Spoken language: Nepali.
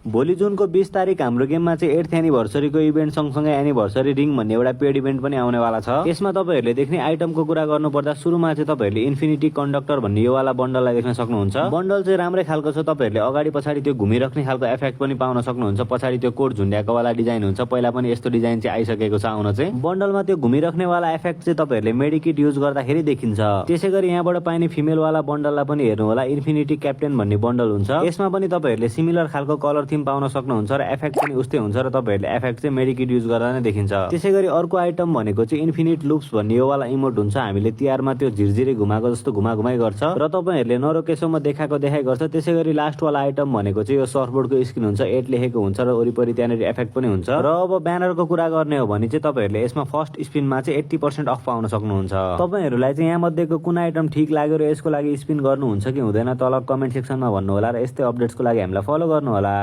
भोलि जुनको 20 तारिक हाम्रो गेममा चाहिँ 8th एनिभर्सरीको इभेन्ट सँगसँगै एनिभर्सरी रिङ भन्ने एउटा पेड इभेन्ट पनि आउनेवाला छ। यसमा तपाईहरुले देख्ने आइटमको कुरा गर्नुपर्दा सुरुमा चाहिँ तपाईहरुले इन्फिनिटी कन्डक्टर भन्ने यो वाला बन्डललाई देख्न सक्नुहुन्छ। बन्डल चाहिँ राम्रै खालको छ। तपाईहरुले अगाडि पछाडी त्यो घुमिराख्ने खालको इफेक्ट पनि पाउन सक्नुहुन्छ। पछाडी त्यो कोड झुन्ड्याको वाला डिजाइन हुन्छ। पहिला पनि यस्तो डिजाइन चाहिँ आइसकेको छ आउन चाहिँ। बन्डलमा त्यो घुमिराख्ने वाला इफेक्ट चाहिँ तपाईहरुले मेडिकिट युज गर्दाखेरि देखिन्छ। त्यसैगरी यहाँबाट पाइने फिमेल वाला बन्डललाई पनि हेर्नु होला। इन्फिनिटी क्याप्टेन भन्ने बन्डल हुन्छ। यसमा पनि तपाईहरुले सिमिलर खालको कलर थीम पाउन सक्नुहुन्छ र इफेक्ट पनि उस्तै हुन्छ र तपाईहरुले इफेक्ट चाहिँ मेडिकिट युज गर्दा नै देखिन्छ। त्यसैगरी अर्को आइटम भनेको चाहिँ इन्फिनिट लुप्स भन्ने यो वाला इमोट हुन्छ। हामीले तिहारमा त्यो झिरझिरे घुमाएको जस्तो घुमाघुमाइ गर्छ र तपाईहरुले नरोकेसम्म देखाएको देखाइ गर्छ। त्यसैगरी लास्ट वाला आइटम भनेको चाहिँ यो सर्फबोर्डको स्क्रिन हुन्छ। 8 लेखेको हुन्छ र वरिपरि त्यहाँनेर इफेक्ट पनि हुन्छ। र अब ब्यानरको कुरा गर्ने हो भने चाहिँ तपाईहरुले यसमा फर्स्ट स्पिनमा चाहिँ 80% अफ पाउन सक्नुहुन्छ। तपाईहरुलाई चाहिँ यहाँ मध्येको कुन आइटम ठीक लाग्यो र यसको लागि स्पिन गर्नुहुन्छ कि हुँदैन तल कमेन्ट सेक्सनमा भन्नु होला र यस्तै अपडेट्सको लागि हामीलाई फलो गर्नु होला।